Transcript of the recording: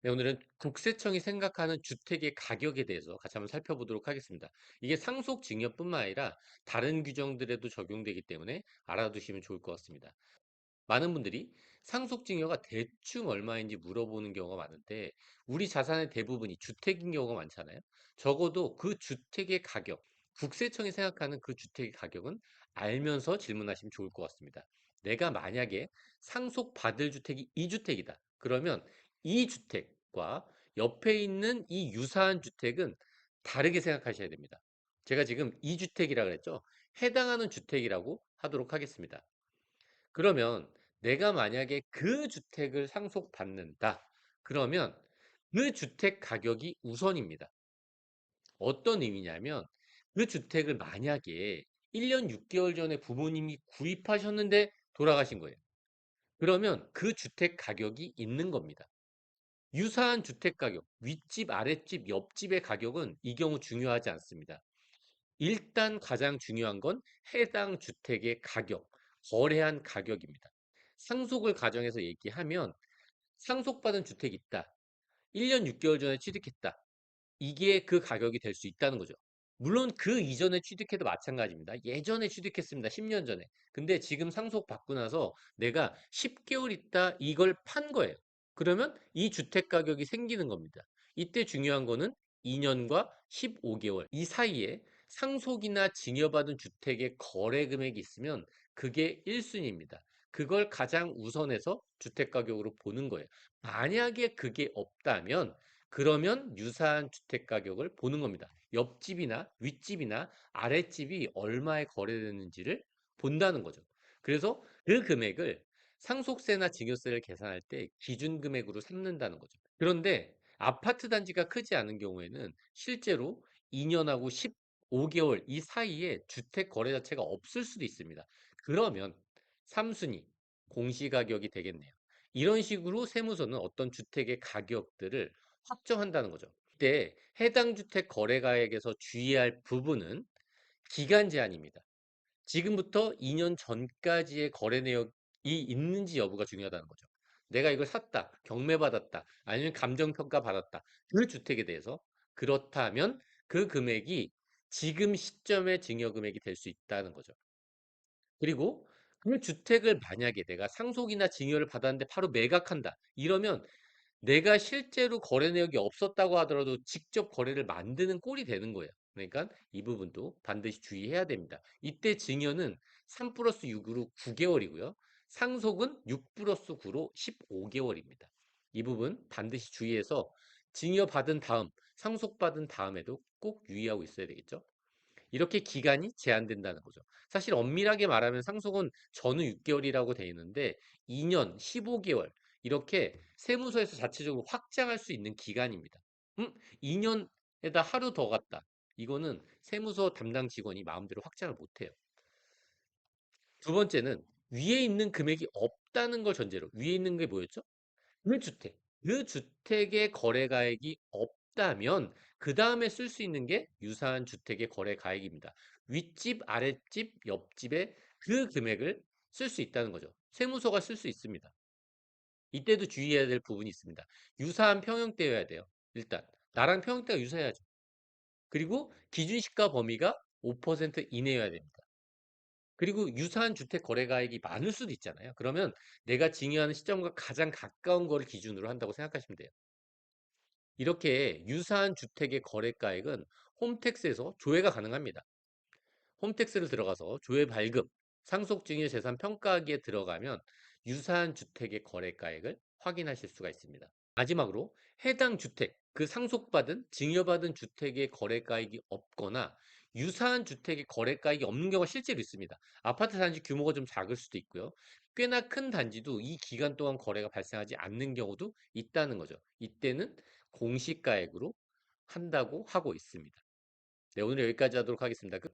네, 오늘은 국세청이 생각하는 주택의 가격에 대해서 같이 한번 살펴보도록 하겠습니다. 이게 상속증여뿐만 아니라 다른 규정들에도 적용되기 때문에 알아두시면 좋을 것 같습니다. 많은 분들이 상속증여가 대충 얼마인지 물어보는 경우가 많은데 우리 자산의 대부분이 주택인 경우가 많잖아요. 적어도 그 주택의 가격, 국세청이 생각하는 그 주택의 가격은 알면서 질문하시면 좋을 것 같습니다. 내가 만약에 상속받을 주택이 이 주택이다. 그러면 이 주택과 옆에 있는 이 유사한 주택은 다르게 생각하셔야 됩니다. 제가 지금 이 주택이라 그랬죠? 해당하는 주택이라고 하도록 하겠습니다. 그러면 내가 만약에 그 주택을 상속받는다. 그러면 그 주택 가격이 우선입니다. 어떤 의미냐면 그 주택을 만약에 1년 6개월 전에 부모님이 구입하셨는데 돌아가신 거예요. 그러면 그 주택 가격이 있는 겁니다. 유사한 주택 가격, 윗집, 아랫집, 옆집의 가격은 이 경우 중요하지 않습니다. 일단 가장 중요한 건 해당 주택의 가격, 거래한 가격입니다. 상속을 가정해서 얘기하면 상속받은 주택이 있다. 1년 6개월 전에 취득했다. 이게 그 가격이 될 수 있다는 거죠. 물론 그 이전에 취득해도 마찬가지입니다. 예전에 취득했습니다. 10년 전에. 근데 지금 상속받고 나서 내가 10개월 있다 이걸 판 거예요. 그러면 이 주택 가격이 생기는 겁니다. 이때 중요한 거는 2년과 15개월 이 사이에 상속이나 증여받은 주택의 거래 금액이 있으면 그게 1순위입니다. 그걸 가장 우선해서 주택 가격으로 보는 거예요. 만약에 그게 없다면 그러면 유사한 주택 가격을 보는 겁니다. 옆집이나 윗집이나 아랫집이 얼마에 거래되는지를 본다는 거죠. 그래서 그 금액을 상속세나 증여세를 계산할 때 기준 금액으로 삼는다는 거죠. 그런데 아파트 단지가 크지 않은 경우에는 실제로 2년하고 15개월 이 사이에 주택 거래 자체가 없을 수도 있습니다. 그러면 3순위 공시가격이 되겠네요. 이런 식으로 세무서는 어떤 주택의 가격들을 확정한다는 거죠. 이때 해당 주택 거래가액에서 주의할 부분은 기간 제한입니다. 지금부터 2년 전까지의 거래 내역이 있는지 여부가 중요하다는 거죠. 내가 이걸 샀다, 경매받았다, 아니면 감정평가 받았다. 그 주택에 대해서 그렇다면 그 금액이 지금 시점의 증여금액이 될 수 있다는 거죠. 그리고 그 주택을 만약에 내가 상속이나 증여를 받았는데 바로 매각한다. 이러면 내가 실제로 거래 내역이 없었다고 하더라도 직접 거래를 만드는 꼴이 되는 거예요. 그러니까 이 부분도 반드시 주의해야 됩니다. 이때 증여는 3 플러스 6으로 9개월이고요. 상속은 6 플러스 9로 15개월입니다. 이 부분 반드시 주의해서 증여받은 다음, 상속받은 다음에도 꼭 유의하고 있어야 되겠죠. 이렇게 기간이 제한된다는 거죠. 사실 엄밀하게 말하면 상속은 전후 6개월이라고 되어 있는데 2년, 15개월 이렇게 세무서에서 자체적으로 확장할 수 있는 기간입니다. 2년에다 하루 더 갔다. 이거는 세무서 담당 직원이 마음대로 확장을 못해요. 두 번째는 위에 있는 금액이 없다는 걸 전제로 위에 있는 게 뭐였죠? 그 주택. 그 주택의 거래가액이 없다면 그 다음에 쓸 수 있는 게 유사한 주택의 거래가액입니다. 윗집, 아랫집, 옆집의 그 금액을 쓸 수 있다는 거죠. 세무서가 쓸 수 있습니다. 이때도 주의해야 될 부분이 있습니다. 유사한 평형대여야 돼요. 일단 나랑 평형대가 유사해야죠. 그리고 기준시가 범위가 5% 이내여야 됩니다. 그리고 유사한 주택 거래가액이 많을 수도 있잖아요. 그러면 내가 증여하는 시점과 가장 가까운 거를 기준으로 한다고 생각하시면 돼요. 이렇게 유사한 주택의 거래가액은 홈택스에서 조회가 가능합니다. 홈택스를 들어가서 조회 발급, 상속증여 재산 평가하기에 들어가면 유사한 주택의 거래가액을 확인하실 수가 있습니다. 마지막으로 해당 주택, 그 상속받은, 증여받은 주택의 거래가액이 없거나 유사한 주택의 거래가액이 없는 경우가 실제로 있습니다. 아파트 단지 규모가 좀 작을 수도 있고요. 꽤나 큰 단지도 이 기간 동안 거래가 발생하지 않는 경우도 있다는 거죠. 이때는 공시가액으로 한다고 하고 있습니다. 네, 오늘 여기까지 하도록 하겠습니다. 끝.